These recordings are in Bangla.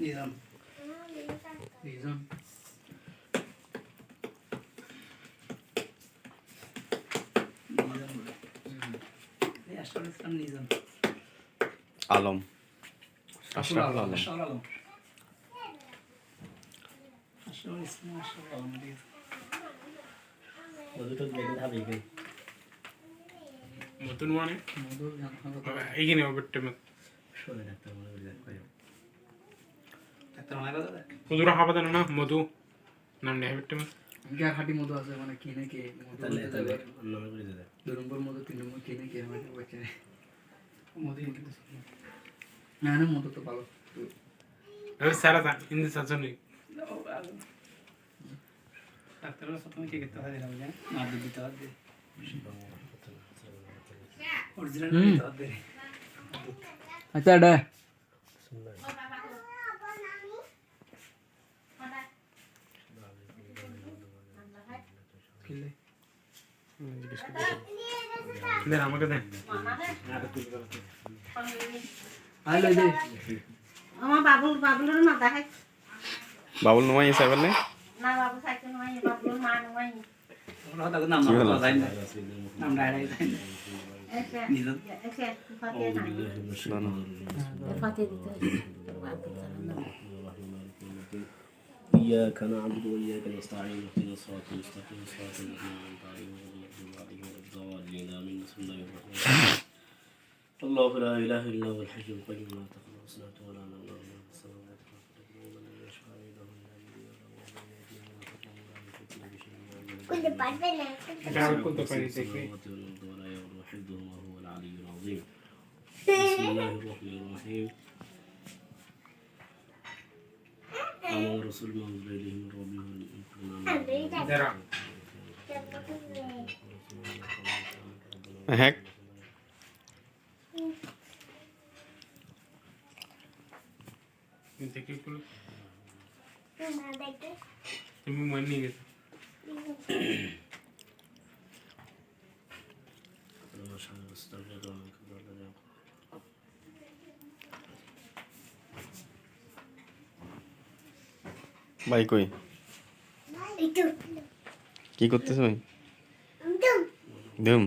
Izan. Izan. Ashraful Islam Nizam. Alam Ashraful Alam Ashraful Alam. Ashraful Islam Ashraful Alam. মধুটা বেগুন খাবে কি নতুন মানে মধুর গান হবে। এইখানে ওপরটা শোনে ডাক্তার মনে করে কয় একটা মানা কথা। হুজুরা খাবা দেন না মধু নাম নেই ওপরটা গা খাঁটি মধু আছে মানে কিনে কে মধু তাহলে বলতে তাহলে যাবে। অন্য করে দিতে 2 নম্বর মধু 3 নম্বর কিনে কে আমাকে বলছে মধু না না মধু তো ভালো। আরে সারা তা ইন্দি সাজনি ডাক্তারের সাথে কি করতে হয় জানো না? না দিতে হবে। অরিজিনাল দিতে হবে। আচ্ছা ডা কিলে দেন আমাকে দেন আই লই দে আমার বাবুলের মা দেখাই বাবুল নোমাই এসে বললে না বাবু সাইকেল নয় বাবুলের মা নয় ওরা তো নাম না জানি না নাম ডাইরে জানি এসে নিজাম এসে ফাতে না ফাতে দিতে إياك نعبد وإياك نستعين اهدنا الصراط المستقيم صراط الذين أنعمت عليهم غير المغضوب عليهم ولا الضالين آمين بسم الله الرحمن الرحيم الله لا إله إلا هو الحي القيوم لا تأخذه سنة ولا نوم له ما في السماوات ومن يشفع عنده إلا بإذنه ومن يهديه এটা আমি করতে পারি দেখি ولا يغلو حفظهما وهو العلي العظيم بسم الله الرحمن الرحيم آمن الرسول ما أنزل إليه من ربه والمؤمنون যারা হ্যাঁ দেখি কোন তুমি মনে নিয়ে গেছো ما شاء الله استغفر الله كذا ভাই কই কি করতেছ ভাই ধুম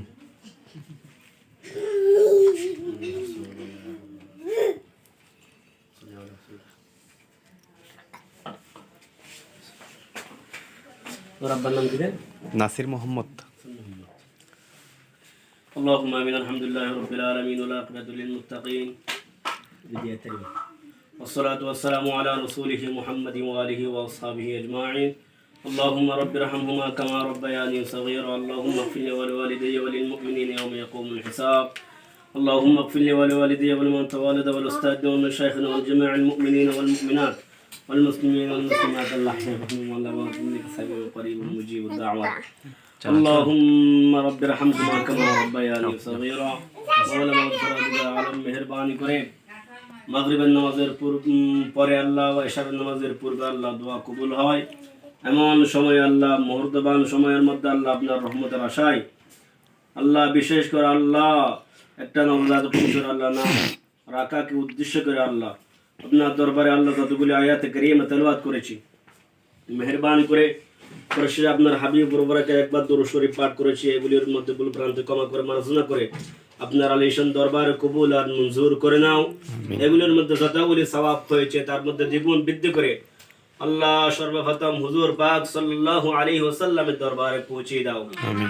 ربنا نام كده নাসির মোহাম্মদ اللهم امين الحمد لله رب العالمين والعاقبة للمتقين والصلاة والسلام على رسوله محمد وآله وأصحابه أجمعين اللهم رب ارحمهما كما ربياني صغيرا اللهم اغفر لي ولوالدي وللمؤمنين يوم يقوم الحساب اللهم اغفر لي ولوالدي ولمن توالد والأستاذ ومشايخنا والجميع المؤمنين والمؤمنات والمسلمين والمسلمات الأحياء منهم والأموات إنك سميع قريب مجيب الدعوات اللهم رب ارحمهما كما ربياني صغيرا ولما اغفر على مهرباني كريم মাগরিবের নামাজের পরে আল্লাহ ও ইশারের নামাজের পূর্বে আল্লাহ দোয়া কবুল হয় এমন সময় আল্লাহ মুহূর্তবান সময়ের মধ্যে আল্লাহ আপনার রহমতের আশায় আল্লাহ বিশেষ করে আল্লাহ একটা নবজাত শিশুর আল্লাহ নাম রাখাকে উদ্দেশ্য করে আল্লাহ আপনার দরবারে আল্লাহ যতগুলি আয়াতে কারিমা তেলাওয়াত করেছি মেহেরবানি করে পরিশেষ আপনার হাবিব বরবরাকে একবার দরুদ শরীফ পাঠ করেছি এগুলির মধ্যে ভুল ভ্রান্তি ক্ষমা করে মার্জনা করে আপনার আলিশান দরবারে কবুল আর মঞ্জুর করে নাও এগুলোর মধ্যে যতগুলি সওয়াব হয়েছে তার মধ্যে দ্বিগুণ বৃদ্ধি করে আল্লাহ সর্বপ্রথম হুজুর পাক সাল্লাল্লাহু আলাইহি ওয়াসাল্লামের দরবারে পৌঁছে দাও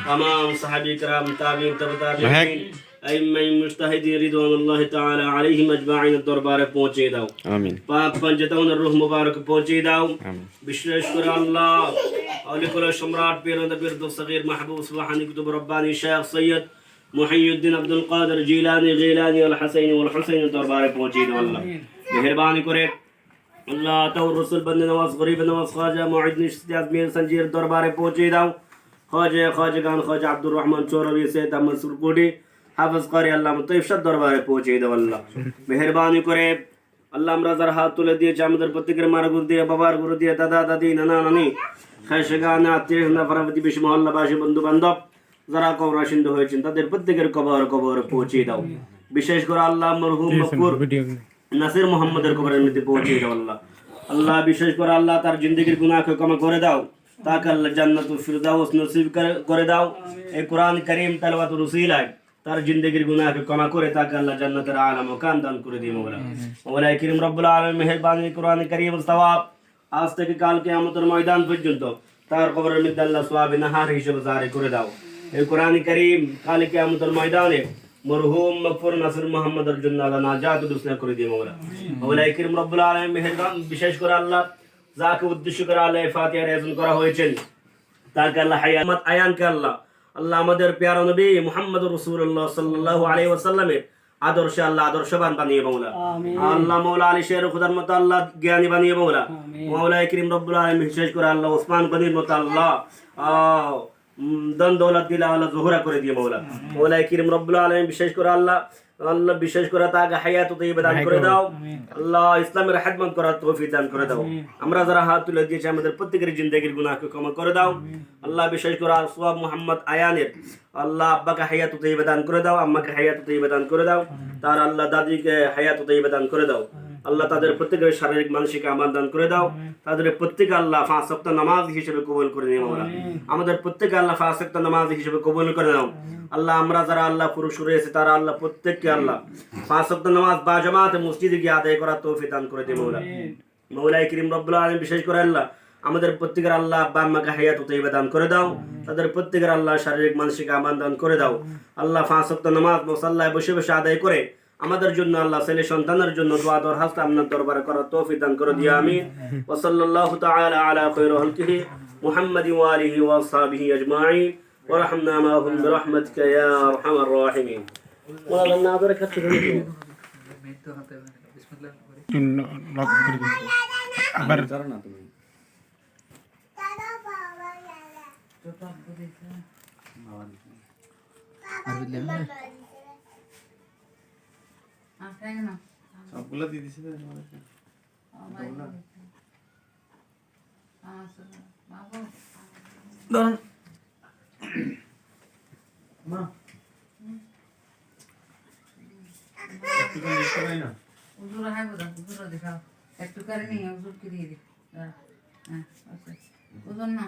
तमाम সাহাবী کرام তাবিঈন তাবিঈন আইম্মাই মুজতাহিদিন রিদওয়ানুল্লাহি তাআলা আলাইহিম আজমাইন দরবারে পৌঁছে দাও আমিন পাক পঞ্চতনের রূহ মুবারক পৌঁছে দাও আমিন বিশেষ করে আল্লাহ আউলিকুল সম্রাট পীর সগীর মাহবুব সুবহানী কুতুব রব্বানী শেখ সৈয়দ মুহিউদ্দিন আব্দুল কাদের জিলানী গিলানী আল হাসাইনি ওয়াল হুসাইন দরবারে পৌঁছে দাও আল্লাহ মেহেরবানি করে আল্লাহ তাওর রাসূল বন্দে নওয়াজ গরিব নওয়াজ খাজা মুঈদ নিশতি আজমির সঞ্জির দরবারে পৌঁছে দাও খাজা আব্দুর রহমান চৌরবি সৈয়দ মনসুর কোটি হাফেজ কারি আল্লাহ মুতাইফার দরবারে পৌঁছে দাও আল্লাহ মেহেরবানি করে আল্লাহ আমরা যার হাত তুলে দিয়েছে আমাদের প্রত্যেকের মার গুরু দিয়ে বাবার গুরু দিয়ে দাদা দাদি নানা নানি খায়শেগানা আত্মীয় নাফরাবতী বিশ মহল্লাবাসী বন্ধু বান্ধব যারা কবরবাসিন্দ হয়েছেন তাদের প্রত্যেকের কবর পৌঁছে দাও বিশেষ করে আল্লাহ মরহুম মকবুর নাসির মোহাম্মদের কবরের মধ্যে পৌঁছে দাও আল্লাহ। আল্লাহ বিশেষ করে আল্লাহ তার জিন্দগির গুনাহকে ক্ষমা করে দাও, তাকে আল্লাহ জান্নাতুল ফিরদাউস নসিব করে দাও। এই কোরআন কারীম তেলাওয়াতুর উসিলায় তার জিন্দগির গুনাহকে ক্ষমা করে তাকে আল্লাহ জান্নাতের আলা মাকাম দান করে দিও মওলা। মওলা কারীম রব্বুল আলামিন মেহেরবানি কোরআন কারীমের সওয়াব আজ থেকে কাল কিয়ামতের ময়দান পর্যন্ত তার কবরের মধ্যে আল্লাহ সওয়াবে নাহার হিসেবে জারি করে দাও। এই কোরআন কারীম কাল কিয়ামতের ময়দানে মরহুম মগফুর নাসির মুহাম্মদের জন্য আল্লাহ নাজাত দুসনা করে দিও মওলা। মওলা কারীম রব্বুল আলামিন মেহেরবান বিশেষ করে আল্লাহ যাকে উদ্দেশ্য করে আল্লাহ ফাতিহার আয়োজন করা হয়েছে তাকে আল্লাহ হায়াত আয়ানকে আল্লাহ আমাদের প্যারা নবী মুহাম্মদুর রাসূলুল্লাহ সাল্লাল্লাহু আলাইহি ওয়াসাল্লামের আদর্শে আল্লাহ আদর্শবান বানিয়ে মওলা। আল্লাহ মওলা আলী শের খুদার মতো আল্লাহ জ্ঞানী বানিয়ে মওলা। মওলা কারীম রব্বুল আলামিন বিশেষ করে আল্লাহ ওসমান গনির মতো আল্লাহ দন দৌলত দিলা আল্লাহ জোহরা করে দিয়ে মওলা। মওলা কারীম রব্বুল আলামিন বিশেষ করে আল্লাহ বিশেষ করে তাকে হায়াত তাইয়্যিবা দান করে দাও আল্লাহ, ইসলামের খেদমত করার তৌফিক দান করে দাও। আমরা যারা হাত তুলে দিয়েছি আমাদের প্রত্যেকের জিন্দেগির গুনাহকে ক্ষমা করে দাও আল্লাহ। বিশেষ করে সোয়াব মুহাম্মদ আয়ানের আল্লাহ আব্বাকে হায়াত তাইয়্যিবা দান করে দাও, আম্মাকে হায়াত তাইয়্যিবা দান করে দাও, তার আল্লাহ দাদিকে হায়াত তাইয়্যিবা দান করে দাও আল্লাহ। তাদের প্রত্যেকের শারীরিক মানসিক আমান দান করে দাও, তাদের প্রত্যেকে আল্লাহ 5 ওয়াক্ত নামাজ হিসেবে কবুল করে নিও মওলা। আমাদের প্রত্যেকে আল্লাহ 5 ওয়াক্ত নামাজ হিসেবে কবুল করে নাও আল্লাহ। আমরা যারা আল্লাহ পুরুষ রয়েছে তারা আল্লাহ প্রত্যেককে আল্লাহ 5 ওয়াক্ত নামাজ বা জামাতে মসজিদে গিয়ে আদায় করার তৌফিক দান করে দিও মওলা। মওলা কারীম রব্বুল আলামিন বিশেষ করে আল্লাহ আমাদের প্রত্যেকের আল্লাহ আব্বা আম্মাকে হায়াত তাইয়্যিবা দান করে দাও, তাদের প্রত্যেকের আল্লাহ শারীরিক মানসিক আমান দান করে দাও আল্লাহ। 5 ওয়াক্ত নামাজ মুসাল্লায় বসে বসে আদায় করে আমাদের জন্য আল্লাহ ছেলে সন্তানের জন্য দোয়া দরখাস্ত আপনার দরবারে করার তৌফিক দান করে দিও আমিন। ওয়া সাল্লাল্লাহু তাআলা আলা খায়রি খালকিহি মুহাম্মাদিন ওয়া আলিহি ওয়া আসহাবিহি আজমাইন ওয়া রাহমনা মাহুম বিরহমাতিকা ইয়া আরহামার রাহিমিন। ওয়া নাদরে কাছে মৃত্যু হাতে বিসমিল্লাহ করে লক করে দিন আবার জানো না তুমি আর দিলাম না সবগুলো দিয়ে দিছি তো ধরুন মা একটু করে দিতে পারি না। হুজুর হাই বোঝা হুজুর দেখাও একটু করে নিয়ে হুজুরকে দিয়ে দিই। হ্যাঁ আচ্ছা হুজুর না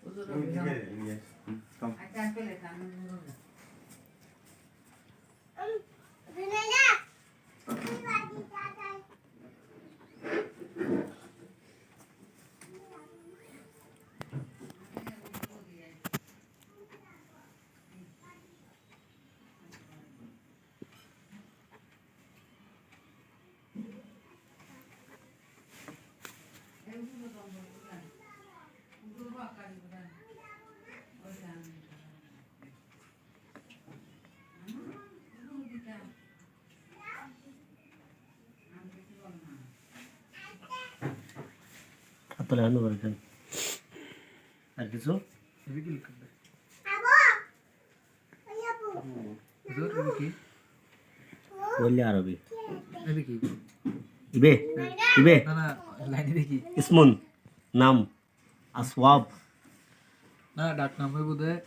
হুজুর কম আচ্ছা পেলে কান হুজুর আপনারা আনো বলেন আর কিছু এবি কি লিখবে হুজুর এবি কি বললে আরবি এবি কি ইবে ইবে না না লাইন এবি কি ইসমুন নাম আসওয়াব না ডাক নাম হবে বোধহয়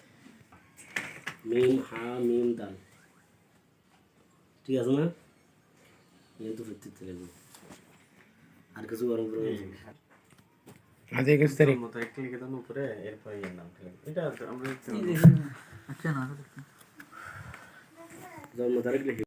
মিম হা মিম দাল ঠিক আছে না এই তো ফিরতে লাগবে আর কিছু গরম করে আজ 21 তারিখ মতো একটু লিখে দাও উপরে এরপর এর নাম ঠিক আছে। এটা আমরা আচ্ছা না জন্ম তারিখ লিখে